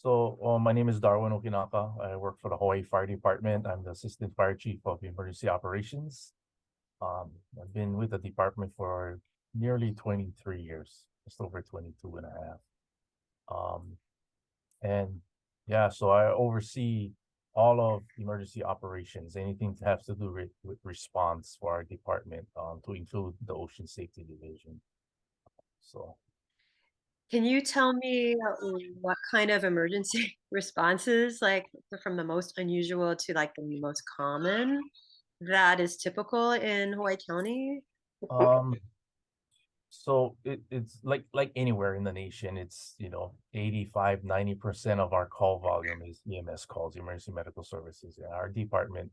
My name is Darwin Okinaka. I work for the Hawaii Fire Department. I'm the Assistant Fire Chief of Emergency Operations. I've been with the department for nearly 23 years, just over 22 and a half. Um, and yeah, so I oversee all of emergency operations, anything to have to do with response for our department, to include the Ocean Safety Division. So Can you tell me what kind of emergency responses, like from the most unusual to like the most common, that is typical in Hawaii County? um it's like anywhere in the nation, it's 85-90% of our call volume is EMS calls, emergency medical services. And our department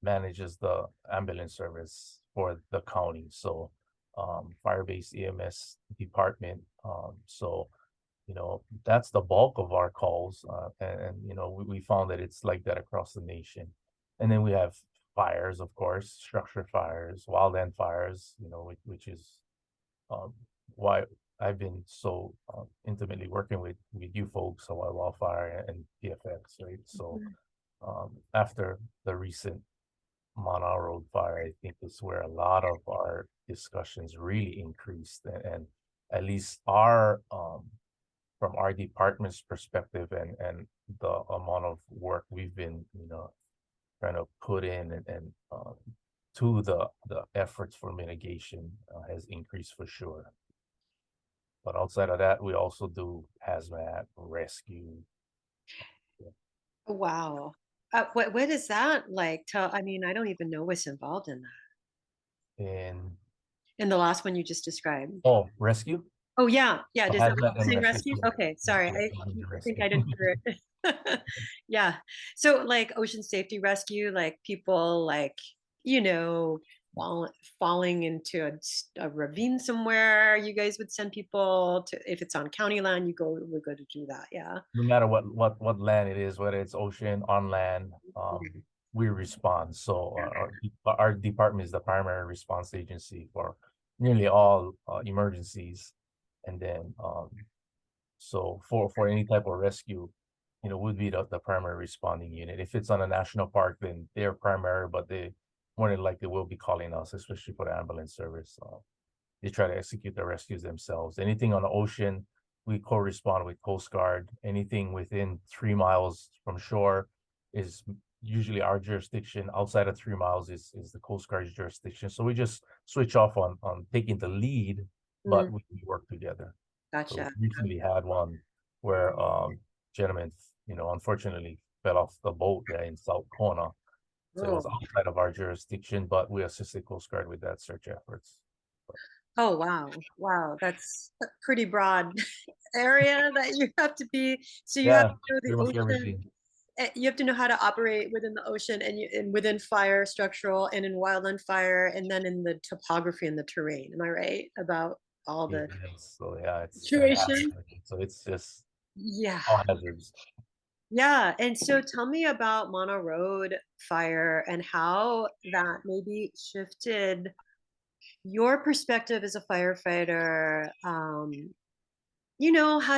manages the ambulance service for the county. So fire-based EMS department. That's the bulk of our calls. We found that it's like that across the nation. And then we have fires, of course, structure fires, wildland fires, which is um, why I've been so intimately working with you folks, Hawaii Wildfire and PFX, right? So Mhm. after the recent Mana Road fire, I think is where a lot of our discussions really increased, and at least our from our department's perspective, and the amount of work we've been trying to put in, and to the efforts for mitigation has increased for sure. But outside of that, we also do hazmat, rescue. Yeah. Wow. What is that like? I mean, I don't even know what's involved in that. And In the last one you just described. oh, rescue? Oh yeah, yeah. Oh, Does that hazmat and saying rescue. rescue? Yeah, Okay, sorry. yeah, I think rescue. I didn't hear it. Yeah. So like ocean safety rescue, like people like, you know, fall, falling into a ravine somewhere, you guys would send people to, if it's on county land, would go to do that. Yeah. No matter what land it is, whether it's ocean, on land, we respond. So our department is the primary response agency for nearly all emergencies. And then so for any type of rescue, would be the primary responding unit. If it's on a national park, then they're primary, but they more than likely will be calling us, especially for the ambulance service. They try to execute the rescues themselves. Anything on the ocean, we correspond with Coast Guard. Anything within 3 miles from shore is usually our jurisdiction. Outside of 3 miles is the Coast Guard's jurisdiction. So we just switch off on taking the lead, but Mm, we work together. So gotcha. we recently had one where gentleman, unfortunately fell off the boat there in South Kona. So it was Oh. outside of our jurisdiction, but we assisted Coast Guard with that search efforts. Oh, wow. Wow. That's a pretty broad area that you have to be. So you have Yeah, to know the pretty much ocean. everything. You have to know how to operate within the ocean and within fire structural and in wildland fire and then in the topography and the terrain. Am I right about all It the is. So yeah, it's and situation? hazard. So it's just Yeah. all hazards. Yeah. And so tell me about Mono Road fire and how that maybe shifted your perspective as a firefighter. How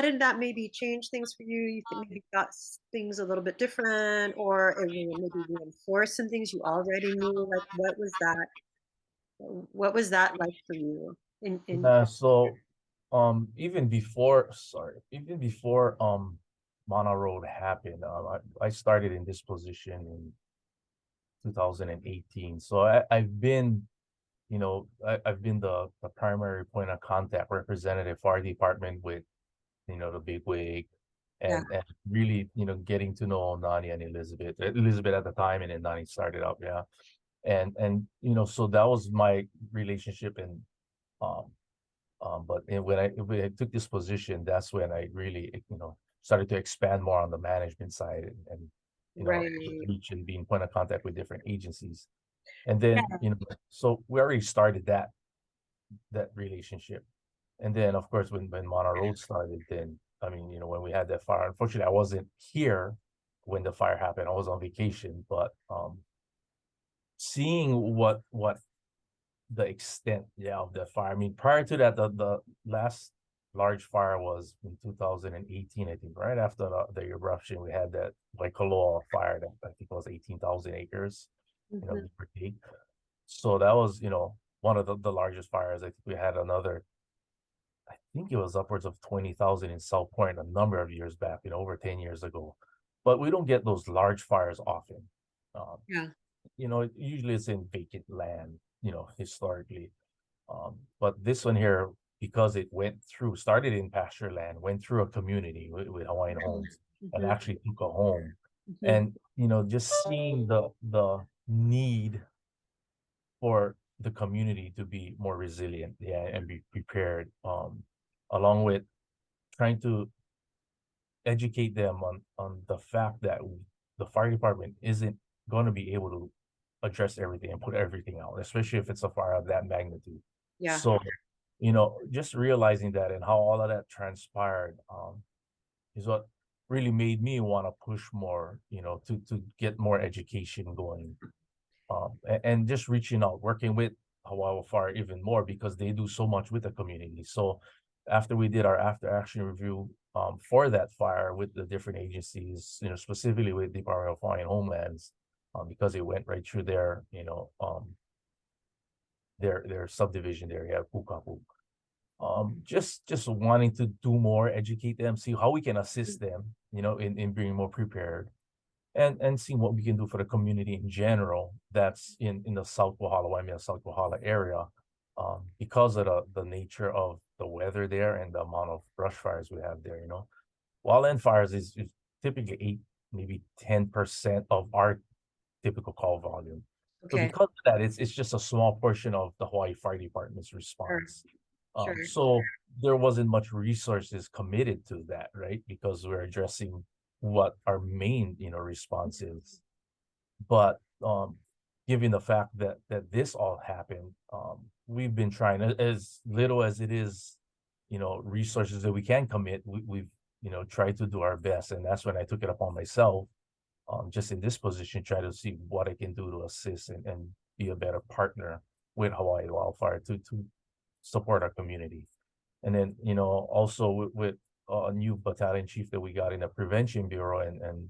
did that maybe change things for you? You think maybe got things a little bit different, or it maybe reinforced some things you already knew? Like, what was that? What was that like for you? In So even before Mono Road happened, I started in this position in 2018. So I've been, I've been the primary point of contact representative for our department with, the big wig, Yeah, and really, getting to know Nani and Elizabeth at the time, and then Nani started up, yeah. So that was my relationship. And um when I took this position, that's when I really, started to expand more on the management side, and right. reach and be in point of contact with different agencies. And Yeah, then, so we already started that relationship. And then, of course, when Mono Road started, then I mean, when we had that fire, unfortunately, I wasn't here when the fire happened. I was on vacation, but seeing what the extent, yeah, of the fire. I mean, prior to that, the last large fire was in 2018, I think, right after the eruption. We had that Waikoloa fire that I think was 18,000 acres, Mhm. give or take. So that was, one of the largest fires. I think we had another, I think it was upwards of 20,000 in South Point a number of years back, over 10 years ago. But we don't get those large fires often. Um, Yeah. Usually it's in vacant land, historically. But this one here, because it started in pasture land, went through a community with Hawaiian homes, and Mhm. actually took a home. Mhm. And, just seeing the need for the community to be more resilient, yeah, and be prepared, along with trying to educate them on the fact that the fire department isn't going to be able to address everything and put everything out, especially if it's a fire of that magnitude. Yeah. So, just realizing that and how all of that transpired, is what really made me want to push more, to get more education going, and just reaching out, working with Hawaii Fire even more because they do so much with the community. So after we did our after action review, for that fire with the different agencies, specifically with Department of Fire and Homelands, because it went right through their subdivision there, yeah, Pukapu. Just wanting to do more, educate them, see how we can assist them, in being more prepared, and seeing what we can do for the community in general that's in the South Kohala, Waimea, South Kohala area, because of the nature of the weather there and the amount of brush fires we have there. Wildland fires is typically 8, maybe 10% of our typical call volume. So Okay. because of that, it's just a small portion of the Hawaii Fire Department's Sure. response. Sure. So there wasn't much resources committed to that, right? Because we're addressing what our main, response is. But given the fact that this all happened, we've been trying, as little as it is, resources that we can commit, we've tried to do our best. And that's when I took it upon myself, just in this position, try to see what I can do to assist and be a better partner with Hawaii Wildfire to support our community. And then, also with a new battalion chief that we got in the prevention bureau, and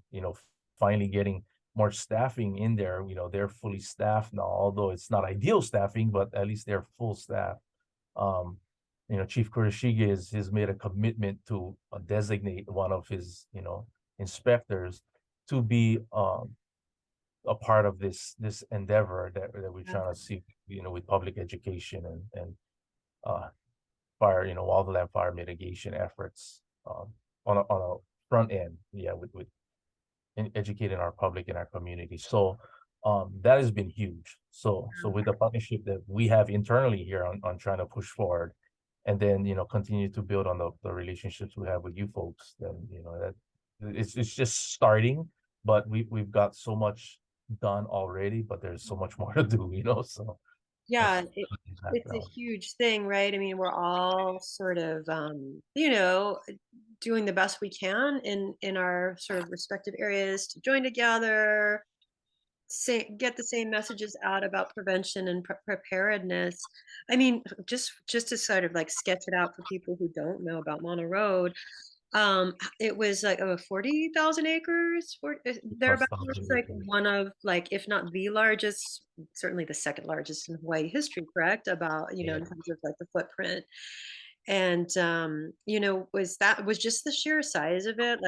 finally getting more staffing in there. They're fully staffed now, although it's not ideal staffing, but at least they're full staff. um Chief Kurashige has made a commitment to designate one of his inspectors to be a part of this endeavor that we're Yeah. trying to see, with public education and uh fire, wildland fire mitigation efforts, on a front end, yeah, with educating our public and our community. So that has been huge. So with the partnership that we have internally here on trying to push forward, and then continue to build on the relationships we have with you folks, then that it's just starting, but we've got so much done already, but there's so much more to do, so that's Yeah, the it's a background. huge thing, right? I mean, we're all sort of, doing the best we can in our sort of respective areas to join together, get the same messages out about prevention and preparedness. I mean, just to sort of like sketch it out for people who don't know about Mono Road. It was like over 40,000 acres, Plus thereabouts. It's like the one of, like, if not the largest, certainly the second largest in Hawaii history, correct? About, yeah. in terms of like the footprint. And was just the sheer size of it,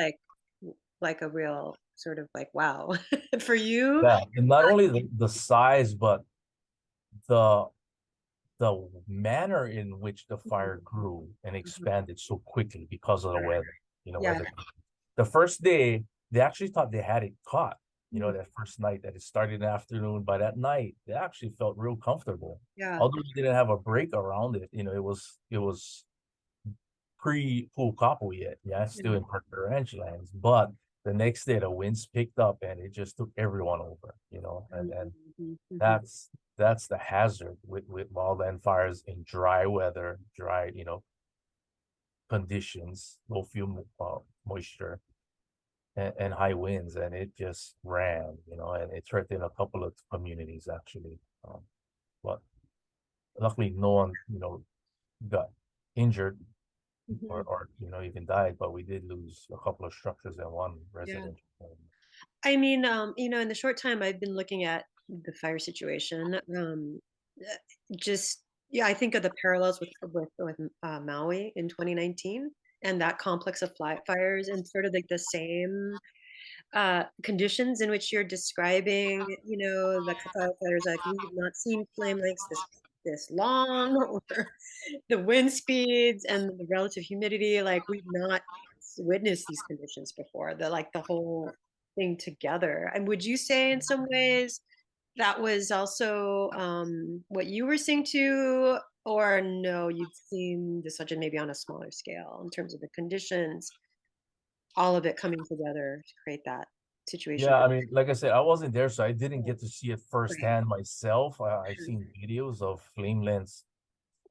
like a real sort of like wow for you? Yeah, and not only the size, but the the manner in which the fire grew and Mhm. expanded so quickly because of the weather. Yeah. Weather. The first day, they actually thought they had it caught. Mhm. That first night that it started in the afternoon. By that night, they actually felt real comfortable. Yeah. Although we didn't have a break around it, it was pre full couple yet. Yeah, Yeah. still in Parker Ranch lands. But the next day the winds picked up and it just took everyone over, and Mhm. Mhm. that's the hazard with wildland fires in dry weather, dry, conditions, low fuel moisture, and high winds, and it just ran, and it threatened a couple of communities actually. But luckily no one, got injured. Mhm. or even died, but we did lose a couple of structures and one Yeah. residential home. I mean, in the short time I've been looking at the fire situation, uh, just yeah, I think of the parallels with Maui in 2019 and that complex of fires and sort of like the same conditions in which you're describing, the firefighters like we've not seen flame lengths this long, or the wind speeds and the relative humidity, like we've not witnessed these conditions before. The whole thing together. And would you say in some ways that was also what you were seeing too, or no, you'd seen this such a maybe on a smaller scale in terms of the conditions, all of it coming together to create that situation? Yeah, I mean, like I said, I wasn't there, so I didn't Yeah. get to see it Right. firsthand myself. I've Sure. seen videos of flame lengths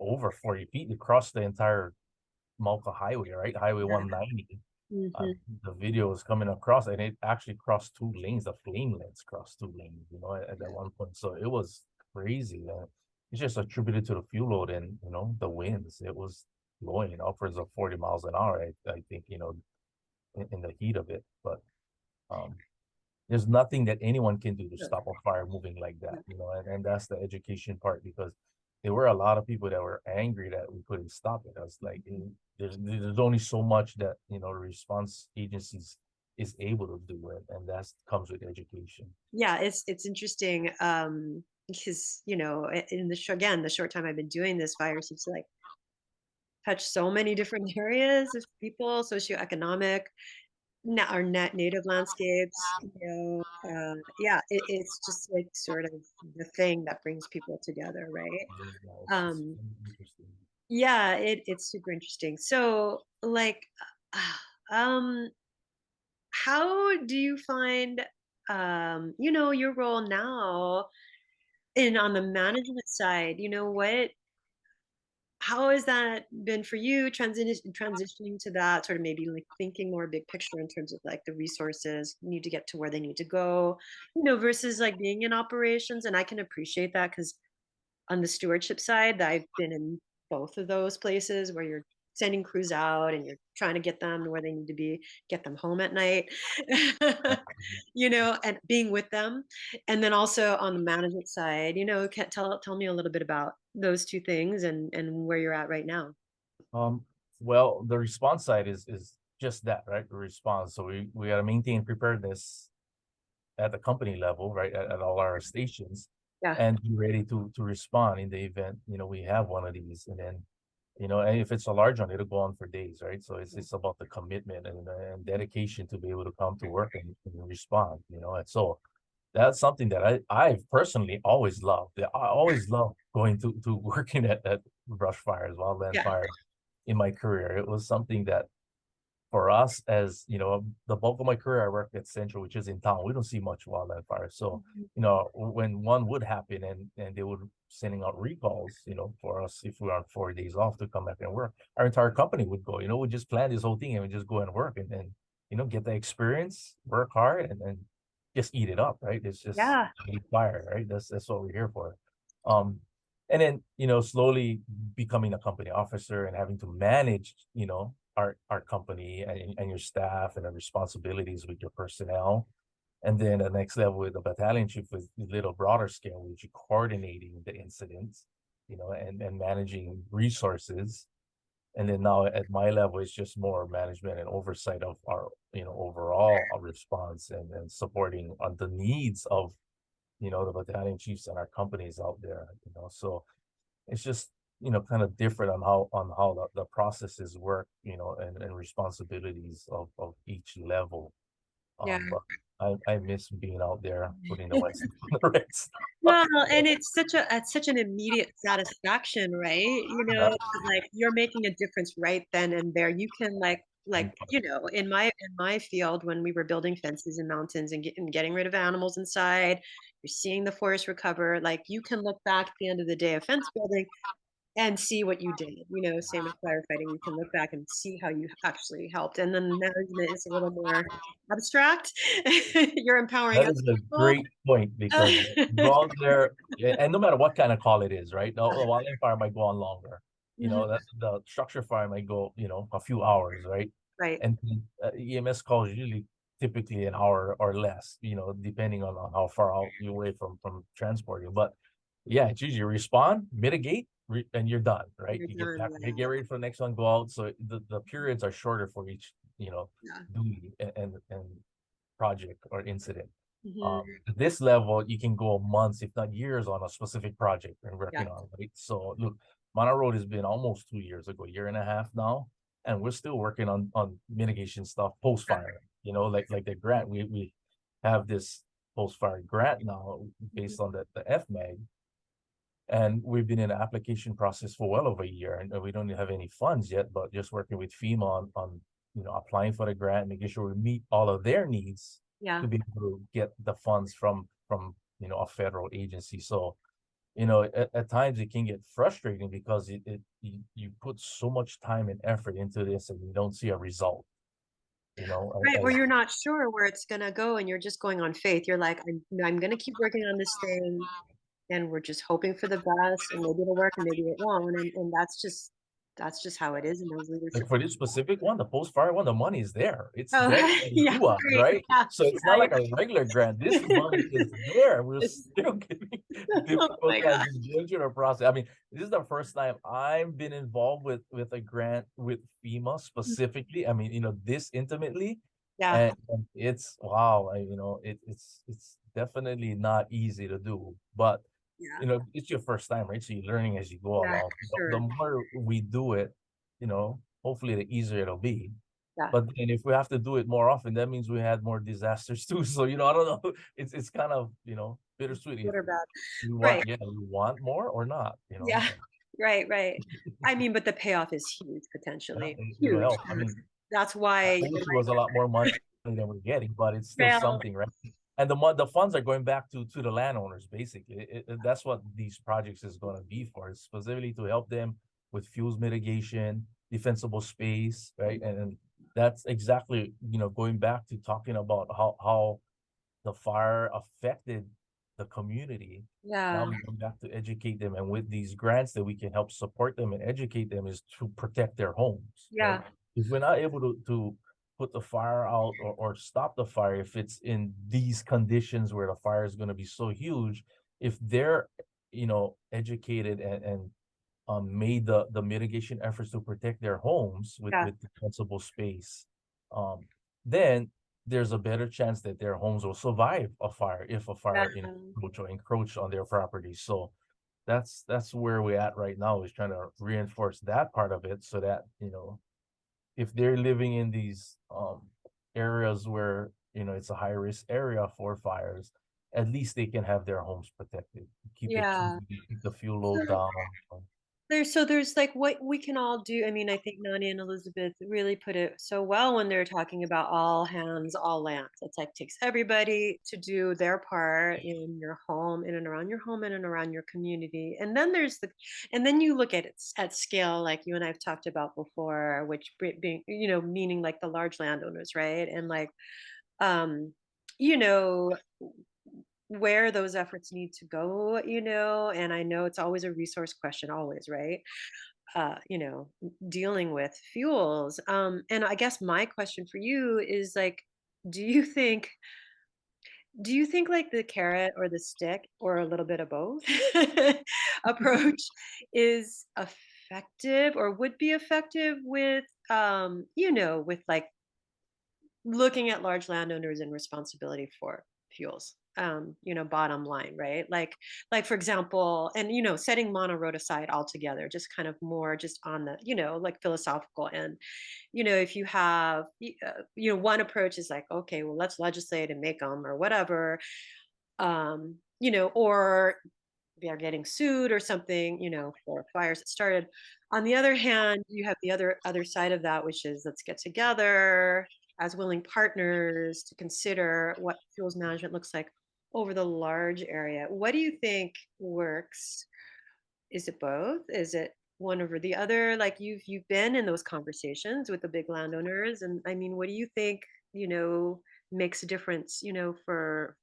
over 40 feet across the entire Malka Highway, right? Highway Yeah. 190. Uh, Mhm. the video was coming across, and it actually crossed two lanes. The flame lengths crossed two lanes, at that one point. So it was crazy. It's just attributed to the fuel load and the winds. It was blowing upwards of 40 miles an hour. I think in the heat of it, but um, there's nothing that anyone can do to Sure. stop a fire moving like Yeah. that, and that's the education part because there were a lot of people that were angry that we couldn't stop it. I was like, there's only so much that response agencies is able to do it, and that comes with education. Yeah, it's interesting, because, in again, the short time I've been doing this, fire seems to, like, touch so many different areas of people, socioeconomic, our net native landscapes, yeah, it's just, like, sort of the thing that brings people together, right? Yeah, it's Um, interesting. yeah, it's super interesting. So, like, um, how do you find, your role now and on the management side, how has that been for you transitioning to that sort of maybe like thinking more big picture in terms of like the resources need to get to where they need to go, versus like being in operations? And I can appreciate that because on the stewardship side, that I've been in both of those places where you're sending crews out and you're trying to get them to where they need to be, get them home at night, and being with them. And then also on the management side, tell me a little bit about those two things and where you're at right now. Um, well, the response side is just that, right? The response. So we got to maintain preparedness at the company level, right, at all our stations, Yeah. and be ready to respond in the event we have one of these, and then and if it's a large one, it'll go on for days, right? So it's about the commitment and dedication to be able to come to work and respond, and so that's something that I've personally always loved. Yeah, I always loved going to working at brush fires, wildland Yeah. fires in my career. It was something that for us, as the bulk of my career I worked at Central, which is in town. We don't see much wildland fire. So Mhm. when one would happen and they would sending out recalls, for us if we were on 4 days off to come back and work, our entire company would go. We just plan this whole thing and we just go and work, and then get the experience, work hard, and then just eat it up, right? It's just Yeah. eat fire, right? That's what we're here for. um and then slowly becoming a company officer and having to manage our company and your staff and the responsibilities with your personnel, and then the next level with the battalion chief with a little broader scale, which you're coordinating the incidents, and managing resources. And then now at my level, it's just more management and oversight of our overall response, and supporting on the needs of the battalion chiefs and our companies out there. So it's just kind of different on how the processes work, and responsibilities of each level. Yeah. But I miss being out there putting the white stuff on the red stuff. Well, and it's such an immediate satisfaction, right? Yeah. 'Cause, like, you're making a difference right then and there. You can, in my field, when we were building fences in mountains and getting rid of animals inside, you're seeing the forest recover, like, you can look back at the end of the day of fence building and see what you did, same with firefighting, you can look back and see how you actually helped, and then management is a little more abstract. You're empowering That other is a people. great point because you go out there, and no matter what kind of call it is, right? The wildland fire might go on longer. Mhm. that the structure fire might go, a few hours, right? Right. And EMS calls usually typically an hour or less, depending on how far out you away from transporting. But yeah, it's usually respond, mitigate, and you're done, right? You're You get done. back, you Yeah. get ready for the next one, go out. So the periods are shorter for each, Yeah. duty and project or incident. Mhm. At this level, you can go months, if not years, on a specific project and Yeah. working on, right? So look, Mana Road has been almost 2 years ago, year and a half now, and we're still working on mitigation stuff post Yeah. fire. Like the grant, we have this post fire grant now Mhm. based on the FMAG, and we've been in the application process for well over a year, and we don't have any funds yet, but just working with FEMA on applying for the grant, making sure we meet all of their needs Yeah. to be able to get the funds from a federal agency. So at times it can get frustrating because you put so much time and effort into this and you don't see a result. Right, or As you're not sure where it's gonna go and you're just going on faith. You're like, I'm gonna keep working on this thing and we're just hoping for the best and maybe it'll work and maybe it won't. And that's just how it is in those like leadership. for this specific one, the post-fire one, the money is there. It's Oh, there for the yeah, do-up, great. right? Yeah, So it's not yeah, like a regular grant. This money is there. We're it's still getting oh difficult my times god. just going through the process. I mean, this is the first time I've been involved with a grant with FEMA specifically. I mean, this intimately, Yeah, and it's wow. It's definitely not easy to do, but yeah, it's your first time, right? So you're learning as you go yeah, along. The sure. more we do it, hopefully the easier it'll be. Yeah, But then if we have to do it more often, that means we had more disasters too. So, I don't know. It's kind of, bittersweet. If good or bad. we want, Right. yeah, we want more or not. Yeah. Right, right. I mean, but the payoff is huge, Yeah, potentially. it'll Huge. help. I mean, That's why I you're wish it was a lot more money than we're getting, but it's still well, something, right? And the funds are going back to the landowners, basically. That's what these projects is going to be for, is specifically to help them with fuels mitigation, defensible space, right? And that's exactly, going back to talking about how the fire affected the community. Now yeah, we come back to educate them, and with these grants that we can help support them and educate them is to protect their homes, right? yeah, If we're not able to put the fire out or stop the fire, if it's in these conditions where the fire is going to be so huge, if they're educated and made the mitigation efforts to protect their homes yeah, with defensible space, um, then there's a better chance that their homes will survive a fire if a yeah. fire encroach on their property. So that's where we're at right now, is trying to reinforce that part of it so that if they're living in these areas where it's a high risk area for fires, at least they can have their homes protected, keep it Yeah. clean, keep the fuel load So down. there's like what we can all do. I mean, I think Nani and Elizabeth really put it so well when they're talking about all hands, all lands. It's like takes everybody to do their part in your home, in and around your home, in and around your community. And then you look at it at scale, like you and I've talked about before, which being, meaning like the large landowners, right? And like, um, you know, where those efforts need to go, and I know it's always a resource question, always, right? Dealing with fuels. And I guess my question for you is like, do you think do you think like the carrot or the stick or a little bit of both approach is effective or would be effective with with like looking at large landowners and responsibility for fuels, bottom line, right? Like for example, and setting mono road aside altogether, just kind of more just on the like philosophical end. If you have one approach is like, okay, well, let's legislate and make them or whatever, or they're getting sued or something, for fires that started. On the other hand, you have the other side of that, which is let's get together as willing partners to consider what fuels management looks like over the large area. What do you think works? Is it both? Is it one over the other? Like you've been in those conversations with the big landowners, and I mean, what do you think? Makes a difference. For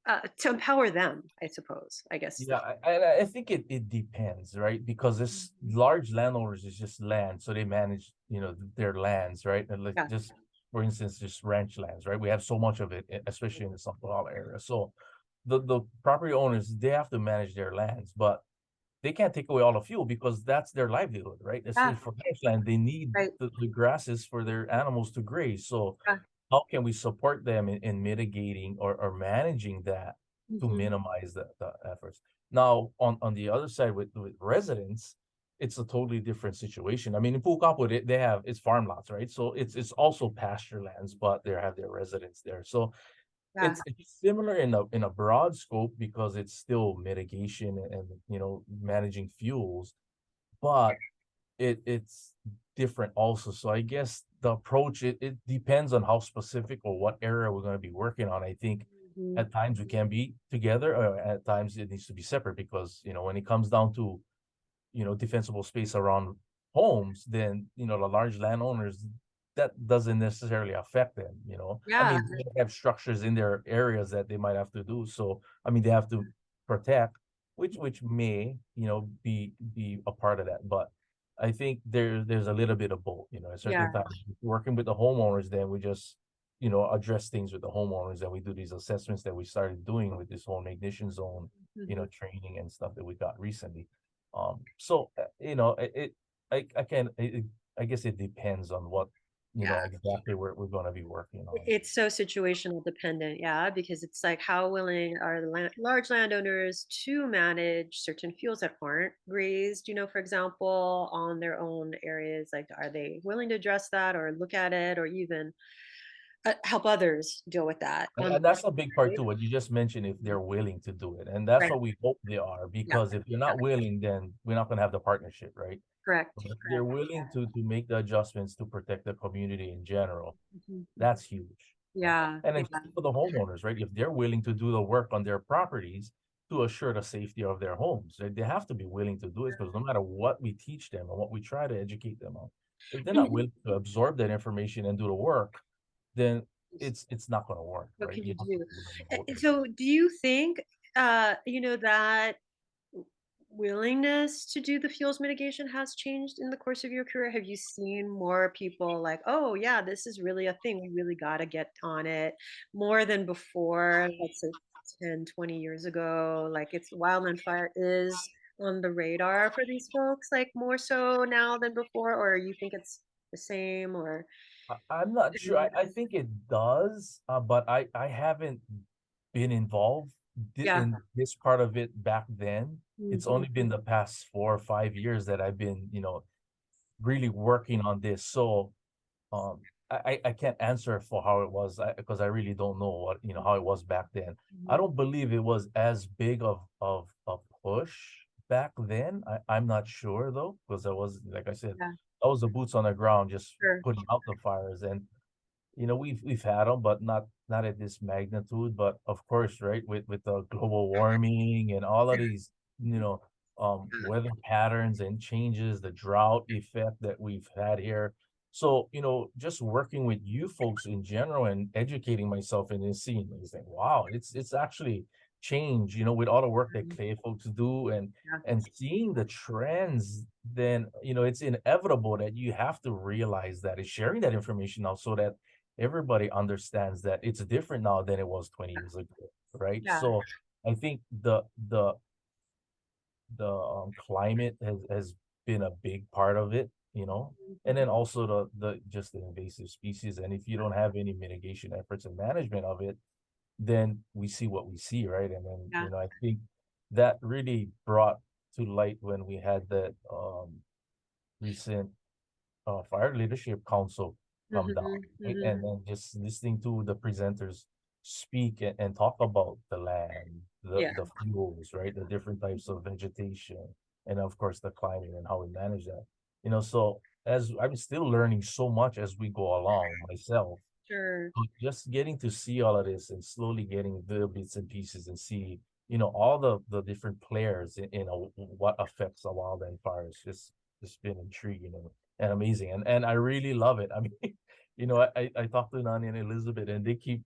to empower them, I suppose, I guess. Yeah, I think it depends, right? Because this Mhm. large landowners is just land, so they manage, their lands, right? And like Yeah. just for instance, just ranch lands, right? We have so much of it, especially in the São Paulo area. So the property owners, they have to manage their lands, but they can't take away all the fuel because that's their livelihood, right? Yeah. Especially for ranchland, they need Right. the grasses for their animals to graze. So Yeah. how can we support them in mitigating or managing that to Mhm. minimize the efforts? Now, on the other side with residents, it's a totally different situation. I mean, in Pukapu, they have it's farm lots, right? So it's also pasture lands, but they have their residents there. So Yeah. it's similar in a broad scope because it's still mitigation and managing fuels, but it's different also. So I guess the approach it depends on how specific or what area we're going to be working on. I think Mhm. at times we can be together, or at times it needs to be separate because when it comes down to defensible space around homes, then the large landowners, that doesn't necessarily affect them. I Yeah. mean, they have structures in their areas that they might have to do. So I mean, they have to protect, which may be a part of that. But I think there's a little bit of both. At Yeah. certain times, working with the homeowners, then we just address things with the homeowners, and we do these assessments that we started doing with this home ignition zone Mhm. training and stuff that we got recently. So I can I guess it depends on what Yeah. exactly we're going to be working on. It's so situational dependent, yeah, because it's like how willing are the large landowners to manage certain fuels that aren't grazed, for example, on their own areas? Like, are they willing to address that or look at it or even help others deal with that? And that's a big part Right? too. What you just mentioned, if Mhm. they're willing to do it, and that's Right. what we hope they are. Yeah. Because if you're Yeah. not willing, then we're not going to have the partnership, right? Correct. But if they're Correct. willing to make the adjustments to protect the community in general, Mhm. that's huge. Yeah. And Yeah. then for the homeowners, right? If they're willing to do the work on their properties to assure the safety of their homes, right? They have to be willing to do it because no matter what we teach them and what we try to educate them on, if they're not And willing to absorb that information and do the work, then it's not going to work, what right? can You you have to do? be willing to work. So, do you think, that willingness to do the fuels mitigation has changed in the course of your career? Have you seen more people like, oh, yeah, this is really a thing. We really got to get on it more than before, let's say 10, 20 years ago? Like, it's wildland fire is on the radar for these folks, like more so now than before, or you think it's the same, or I'm not sure. I think it does, but I haven't been involved yeah. in this part of it back then. It's Mhm. only been the past 4 or 5 years that I've been, really working on this. So um, I can't answer for how it was because I really don't know what how it was back then. I Mhm. don't believe it was as big of a push back then. I'm not sure though, because I was like I said, Yeah, I was the boots on the ground just sure. putting out the fires. And we've had them, but not at this magnitude. But of course, right, with the global warming and all of these, weather patterns and changes, the drought effect that we've had here. So, just working with you folks in general and educating myself in this scene, it's like, wow, it's actually changed, with all the work that Mhm. clay folks do Yeah. and seeing the trends, then it's inevitable that you have to realize that is sharing that information now so that everybody understands that it's different now than it was 20 years ago, right? Yeah. So I think the climate has been a big part of it, and Mhm. then also the just the invasive species. And if you don't have any mitigation efforts and management of it, then we see what we see, right? And then Yeah. I think that really brought to light when we had that recent Fire Leadership Council come down, Mhm. right? Mhm. And then just listening to the presenters speak and talk about the land, the Yeah. the fuels, right? The different types of vegetation, and of course the climate and how we manage that. So as I'm still learning so much as we go along myself, Sure. just getting to see all of this and slowly getting little bits and pieces and see, all the different players in what affects a wildland fire is just been intriguing and amazing. And I really love it. I mean, I talked to Nani and Elizabeth and they keep,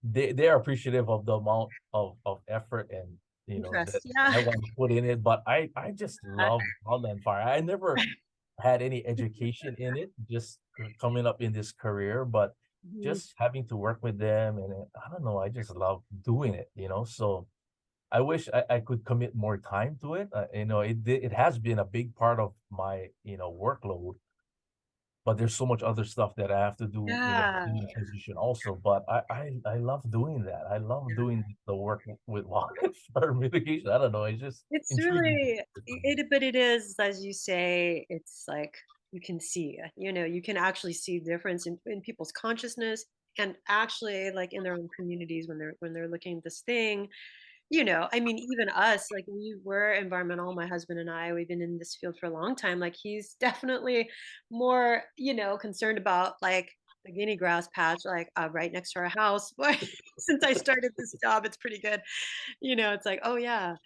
they're appreciative of the amount of effort and that Interest. Yeah. I want to put in it, but I just love wildland fire. I never had any education in it, just coming up in this career, but Mhm. just having to work with them, and I don't know, I just love doing it, so I wish I could commit more time to it. It has been a big part of my workload, but there's so much other stuff that I have to do, Yeah. in a position also. But I love doing that. I love doing the work with wildfire mitigation. I don't know. It's just It's intriguing. really but it is, as you say, it's like you can see, you can actually see the difference in people's consciousness and actually like in their own communities when they're looking at this thing. I mean, even us, like we were environmental, my husband and I, we've been in this field for a long time. Like he's definitely more, concerned about like the guinea grass patch, like right next to our house. But since I started this job, it's pretty good. It's like, oh yeah,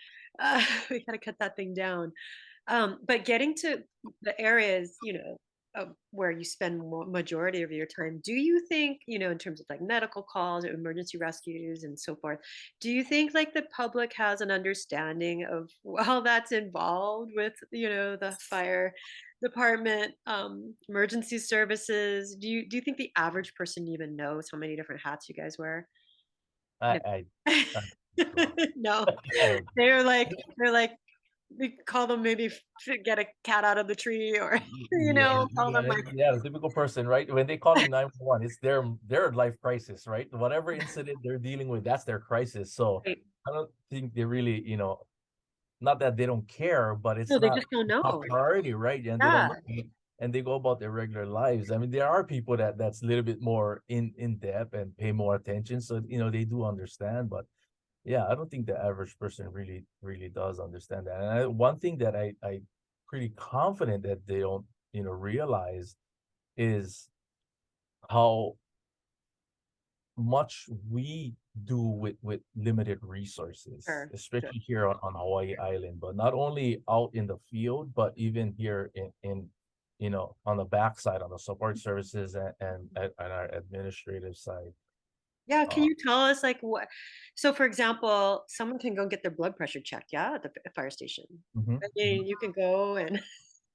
we got to cut that thing down. But getting to the areas, where you spend majority of your time, do you think, in terms of like medical calls or emergency rescues and so forth, do you think like the public has an understanding of all that's involved with, the fire department, emergency services? Do you think the average person even knows how many different hats you guys wear? I No. I, I so, No. I don't. They're like we call them maybe get a cat out of the tree or Yeah, call them yeah, like yeah, the typical person, right? When they calling 911, it's their life crisis, right? Whatever incident they're dealing with, that's their crisis. So right. I don't think they really, not that they don't care, but No, it's they not just don't top know. priority, right? And they don't Yeah. know it, and they go about their regular lives. I mean, there are people that's a little bit more in depth and pay more attention, so they do understand. But yeah, I don't think the average person really does understand that. And one thing that I pretty confident that they don't realize is how much we do with limited resources, Sure. Sure. especially here on Hawaii Island, but not only out in the field, but even here in on the backside, on the support services and our administrative side. Yeah, can Uh, you tell us like what so for example, someone can go get their blood pressure checked, yeah, at the fire station. mhm, I mhm. mean, you can go and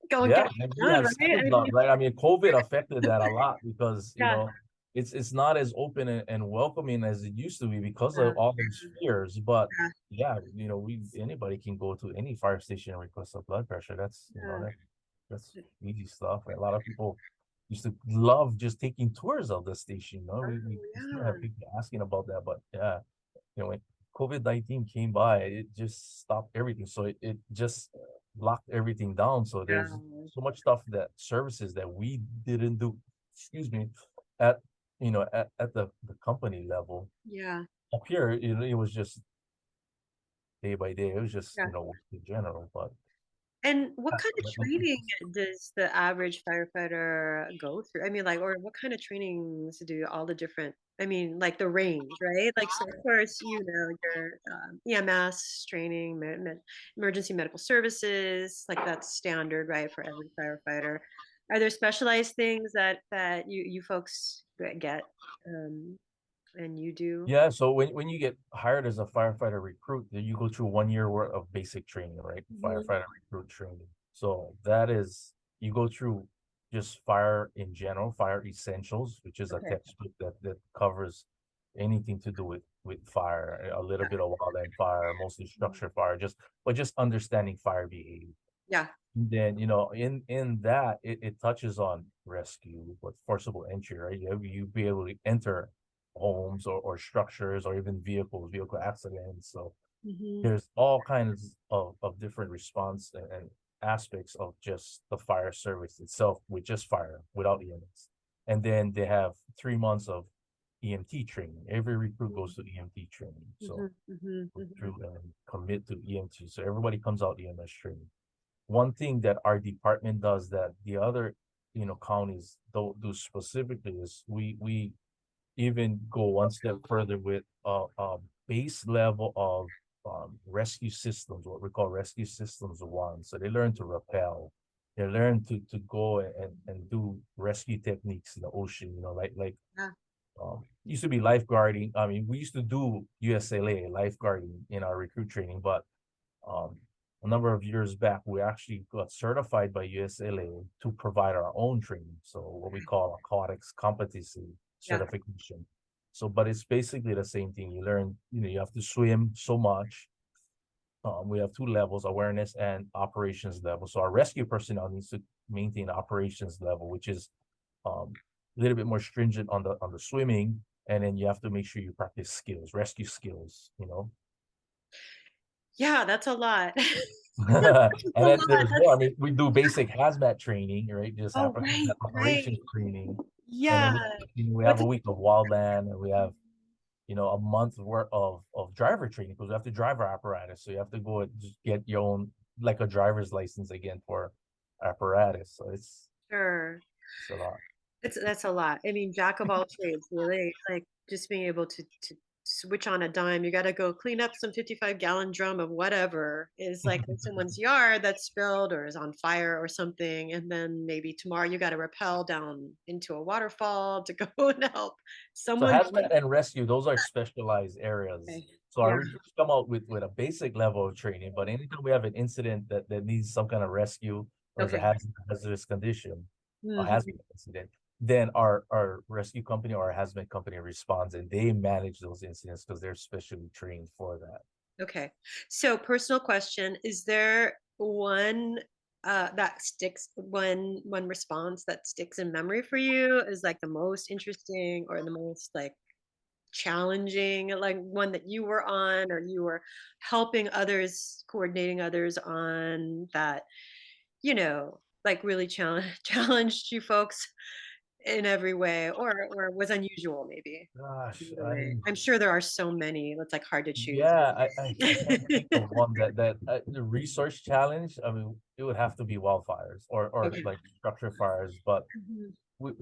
go and Yeah, get it and we done, have right? I schools mean, out, right? I mean, COVID affected that a lot because yeah. it's not as open and welcoming as it used to be because Yeah. of all those fears. But Yeah. yeah, we anybody can go to any fire station and request a blood pressure. That's Yeah. that's easy stuff. A lot of people used to love just taking tours of the station. We still have Oh, people asking about that, but yeah, when COVID-19 came by, it just stopped everything. So it just locked everything down. So yeah. there's so much stuff that services that we didn't do, excuse me, at at the company level. Yeah. Up here, it was just day by day. It was just, Yeah. in general. But And what yeah, kind of training does the average firefighter go through? I mean, like, or what kind of trainings do all the different, I mean, like the range, right? Like, so of course, your EMS training, emergency medical services, like that's standard, right, for every firefighter. Are there specialized things that you folks get, um, and you do? yeah, so when you get hired as a firefighter recruit, then you go through 1 year worth of basic training, right? Mhm. Firefighter recruit training. So that is you go through just fire in general, fire essentials, which is a Okay. textbook that covers anything to do with fire, a little Yeah. bit of wildland fire, mostly Mhm. structure fire, just understanding fire behavior. Yeah. Then in that it touches on rescue, what forcible entry, right? You be able to enter homes or structures or even vehicle accidents. So Hmm. there's all kinds of different response and aspects of just the fire service itself with just fire without EMS. And then they have 3 months of EMT training. Every recruit goes to EMT training. So Hmm. Hmm. go Hmm. through and commit to EMT. So everybody comes out EMS training. One thing that our department does that the other counties don't do specifically is we even go one step further with a base level of rescue systems, what we call rescue systems one. So they learn to rappel, they learn to go and do rescue techniques in the ocean, like Yeah. used to be lifeguarding. I mean, we used to do USLA lifeguarding in our recruit training, but a number of years back, we actually got certified by USLA to provide our own training. So what we call aquatics competency Yeah. certification. So, but it's basically the same thing. You learn, you have to swim so much. We have two levels, awareness and operations level. So our rescue personnel needs to maintain operations level, which is a little bit more stringent on the swimming, and then you have to make sure you practice skills, rescue skills. Yeah, that's a lot. And That's a then lot. there's more. I mean, we do basic hazmat training, right? Just Oh, hazmat right. operations training, and then Yeah. we What have a did week of wildland, and we have a month worth of driver training because we have to drive our apparatus. So you have to go and just get your own like a driver's license again for apparatus. So sure. it's a lot. That's a lot. I mean, jack of all trades, really. Like just being able to switch on a dime. You got to go clean up some 55-gallon drum of whatever is like in someone's yard that's spilled or is on fire or something, and then maybe tomorrow you got to rappel down into a waterfall to go and help So someone. hazmat and rescue, those are specialized areas. Okay. So Yeah. our recruits come out with a basic level of training, but anytime we have an incident that needs some kind of rescue or is a Okay. hazardous condition, a Mhm. hazmat incident, then our rescue company or our hazmat company responds and they manage those incidents because they're specially trained for that. Okay. So, personal question: is there one that sticks, one response that sticks in memory for you? Is like the most interesting or the most like challenging, like one that you were on or you were helping others, coordinating others on that, like really challenged you folks in every way, or was unusual maybe in Gosh, other way? I'm sure there are so many. It's like hard to choose. yeah, I can't think of one that the resource challenge. I mean, it would have to be wildfires or Okay. like structure fires, but Mhm. we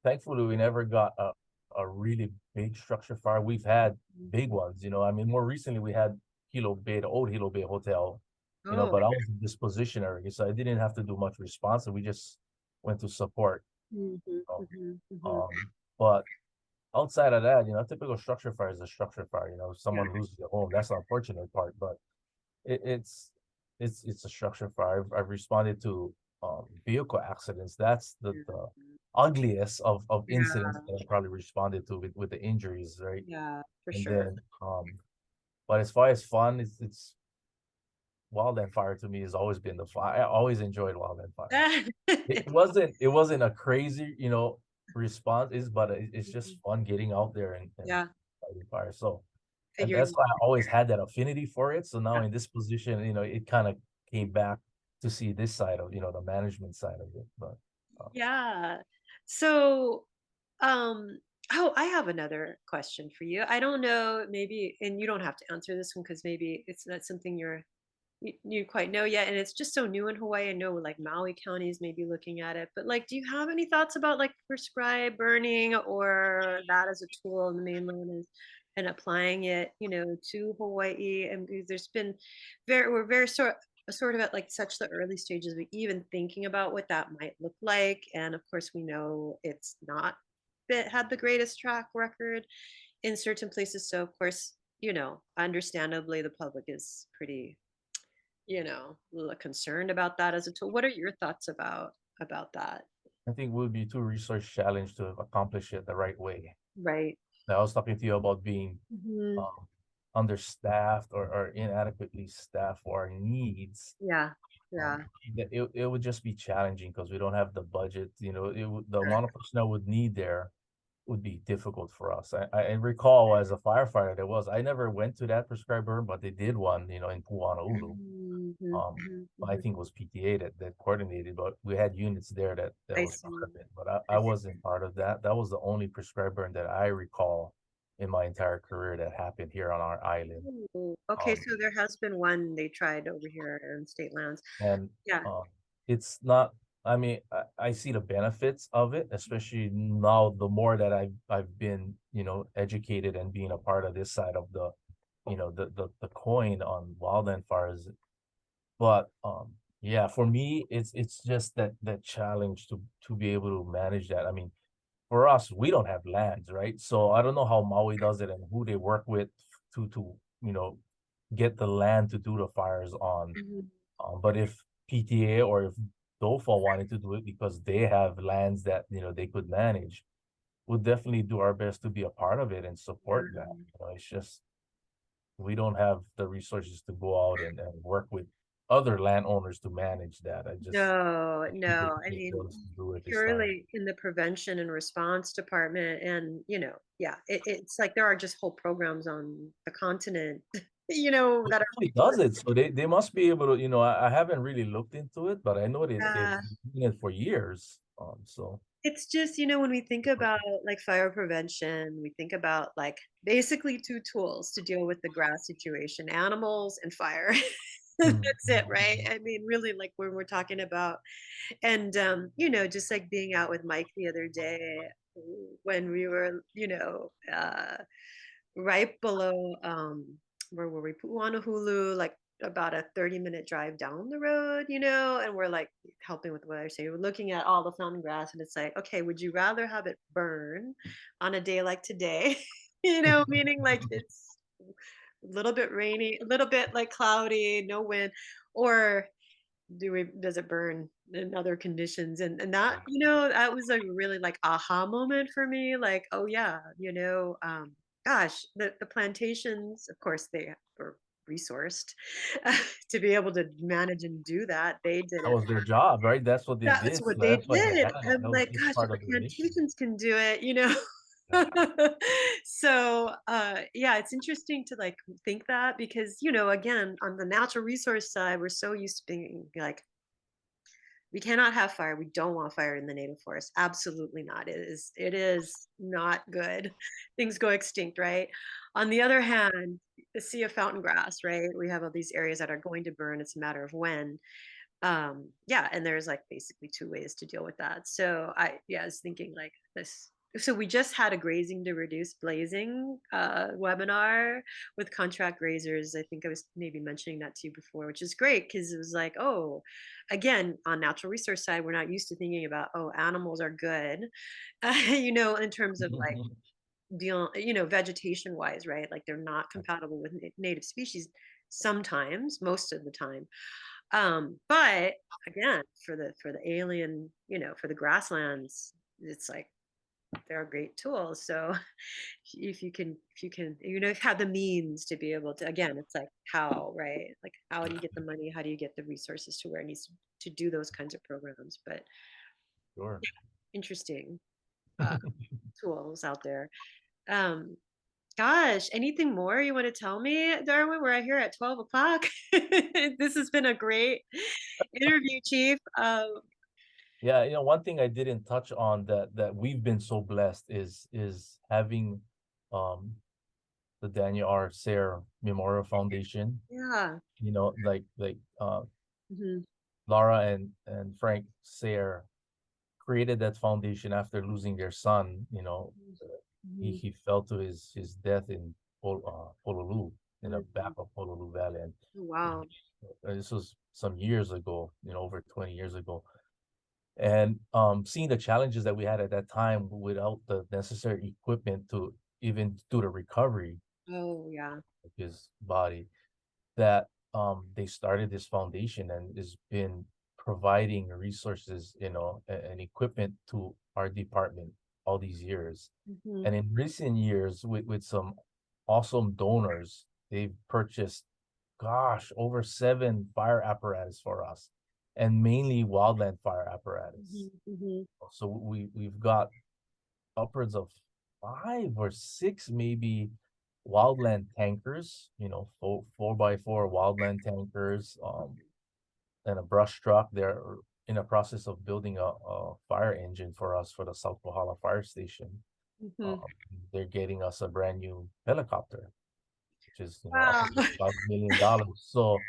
thankfully we never got a really big structure fire. We've had big ones. I mean, more recently we had Hilo Bay, the old Hilo Bay Hotel, Oh. but I was in dispositionary, so I didn't have to do much response. We just went to support. Mhm, You mhm, mhm. but outside of that, a typical structure fire is a structure fire. If Yeah, someone loses their home, that's the unfortunate part, but it, it's it's a structure fire. I've responded to vehicle accidents. That's the ugliest of incidents yeah, that I probably responded to with the injuries, right? yeah, for And sure. then but as far as fun, it's wildland fire to me has always been the fire. I always enjoyed wildland fire. It wasn't a crazy, response but it's just fun getting out there and Yeah, fighting fire. So, and figuring that's why I always had that affinity for it. So now yeah. in this position, it kind of came back to see this side of, the management side of it. But Yeah. So, um, oh, I have another question for you. I don't know, maybe, and you don't have to answer this one because maybe it's not something you quite know yet, and it's just so new in Hawaii. I know like Maui County is maybe looking at it, but like, do you have any thoughts about like prescribed burning or that as a tool in the mainland and applying it, to Hawaii? And because there's been we're very sort of at like such the early stages of even thinking about what that might look like, and of course we know it's not had the greatest track record in certain places. So of course, understandably, the public is pretty concerned about that as a tool. What are your thoughts about that? I think we'll be too research challenged to accomplish it the right way. Right. Now, I was talking to you about being Mhm. um, understaffed or inadequately staffed for our needs. Yeah. Um, Yeah. it would just be challenging because we don't have the budget. The amount of personnel would need there would be difficult for us. I recall as a firefighter I never went to that prescribed burn, but they did one, in Puanaulu. Mhm, mhm, But I mhm. think it was PTA that coordinated, but we had units there that I was part see. of it. But I I see. wasn't part of that. That was the only prescribed burn that I recall in my entire career that happened here on our island. Ooh, okay, Um, so there has been one they tried over here in state lands. and Yeah. uh, it's not. I mean, I see the benefits of it, especially now. The more that I've been, educated and being a part of this side of the coin on wildland fires. But yeah, for me, it's just that challenge to be able to manage that. I mean, for us, we don't have lands, right? So I don't know how Maui does it and who they work with to get the land to do the fires on. Mhm. But if PTA or if DOFA wanted to do it because they have lands that they could manage, we'll definitely do our best to be a part of it and support that. Yeah. It's just we don't have the resources to go out and work with other landowners to manage that. I just No, too no. I mean, ridiculous to do it this time. purely in the prevention and response department, and yeah, it's like there are just whole programs on the continent, Who that are actually for. does it? So they must be able to, I haven't really looked into it, but I know they've Yeah. been doing it for years. So It's just, when we think about like fire prevention, we think about like basically two tools to deal with the grass situation, animals and fire. mm, That's it, right? I mean, really, like when we're talking about, and just like being out with Mike the other day when we were, right below where were we? Pu'uanahulu, like about a 30-minute drive down the road, and we're like helping with what I say. We're looking at all the fountain grass and it's like, okay, would you rather have it burn on a day like today? Meaning like it's a little bit rainy, a little bit like cloudy, no wind, or does it burn in other conditions? And that, that was a really like aha moment for me, like, oh yeah, gosh, the plantations, of course they were resourced to be able to manage and do that. They did that it. was their job, right? That's what they That's did. what So they that's why they did. had it. I'm That was a like, big gosh, if part the of their mission. plantations can do it. Yeah. So yeah, it's interesting to like think that because, again, on the natural resource side, we're so used to being like, we cannot have fire. We don't want fire in the native forest. Absolutely not. It is not good. Things go extinct, right? On the other hand, the sea of fountain grass, right? We have all these areas that are going to burn. It's a matter of when. Yeah, and there's like basically two ways to deal with that. So I was thinking like this. So we just had a grazing to reduce blazing webinar with contract grazers. I think I was maybe mentioning that to you before, which is great because it was like, oh, again, on natural resource side, we're not used to thinking about, oh, animals are good, in terms of like deal, vegetation wise, right? Like they're not compatible with native species sometimes, most of the time. But again, for the alien, for the grasslands, it's like they're a great tool. So if you can, have the means to be able to, again, it's like how, right? Like how do you get the money? How do you get the resources to where it needs to do those kinds of programs? But Sure. interesting uh, tools out there. Um, Gosh, anything more you want to tell me, Darwin? We're out here at 12 o'clock. This has been a great interview, Chief. Yeah, one thing I didn't touch on that we've been so blessed is having um the Daniel R. Sayre Memorial Foundation. Yeah. Like Mhm, Laura and Frank Sayre created that foundation after losing their son. He mhm, he fell to his death in Honolulu, in the back mhm. of Honolulu Valley, and Wow. this was some years ago, over 20 years ago. And seeing the challenges that we had at that time without the necessary equipment to even do the recovery Oh, yeah. of his body, that they started this foundation and has been providing resources, and equipment to our department all these years. Mhm. And in recent years, with some awesome donors, they've purchased, gosh, over 7 fire apparatus for us, and mainly wildland fire apparatus. Mhm, mhm. So we've got upwards of 5 or 6 maybe wildland tankers, 4x4 wildland tankers, and a brush truck. They're in the process of building a fire engine for us for the South Kohala Fire Station. Mhm. Um, they're getting us a brand new helicopter, which is Wow. upwards of $5 million. So,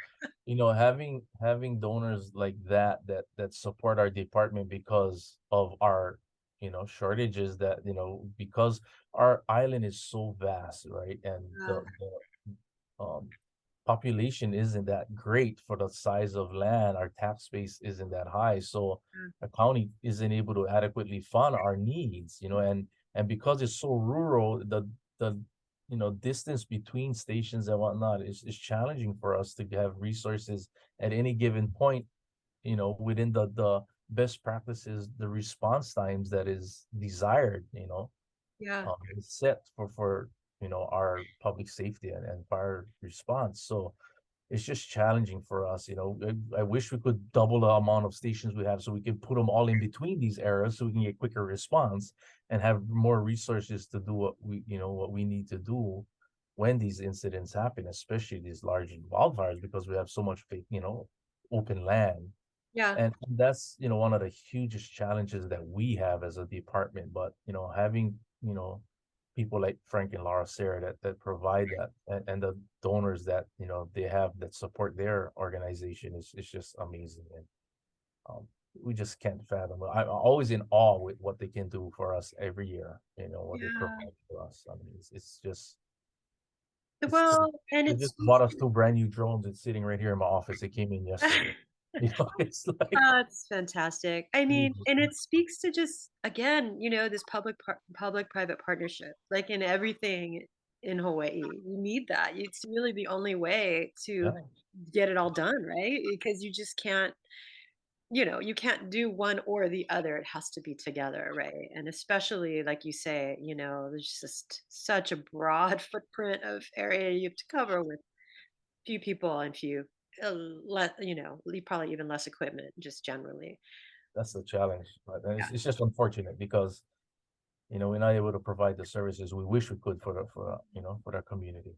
having donors like that support our department because of our shortages, that because our island is so vast, right? And Yeah. um population isn't that great for the size of land. Our tax base isn't that high, so Mm. the county isn't able to adequately fund our needs, and because it's so rural, the distance between stations and whatnot is challenging for us to have resources at any given point, within the best practices, the response times that is desired, Yeah. is set for our public safety and fire response. So it's just challenging for us. I wish we could double the amount of stations we have so we can put them all in between these areas so we can get quicker response and have more resources to do what we need to do when these incidents happen, especially these large wildfires, because we have so much open land. Yeah. And that's, one of the hugest challenges that we have as a department. But, having, people like Frank and Laura Sarah that provide that, and the donors that, they have that support their organization is just amazing. And we just can't fathom. I'm always in awe with what they can do for us every year, what they Yeah. provide for us. I mean, it's just, it's crazy. Well, and They it just speaks bought us two brand new drones. It's sitting right here in my office. It came in yesterday. It's like, That's fantastic. I mean, and it speaks to just again, this public-private partnership, like in everything in Hawaii. You need that. It's really the only way to yeah. get it all done, right? Because you just can't, you can't do one or the other. It has to be together, right? And especially like you say, there's just such a broad footprint of area you have to cover with few people and few probably even less equipment just generally. That's the challenge, but Yeah. it's just unfortunate because we're not able to provide the services we wish we could for our community.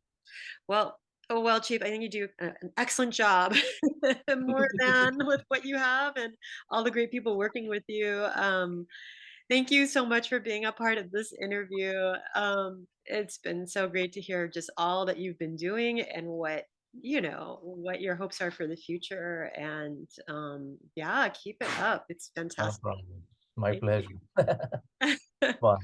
Well, oh well, Chief, I think you do an excellent job, more than with what you have and all the great people working with you. Thank you so much for being a part of this interview. It's been so great to hear just all that you've been doing and what your hopes are for the future. And yeah, keep it up. It's Not a fantastic. problem. My Thank pleasure. you. Fun.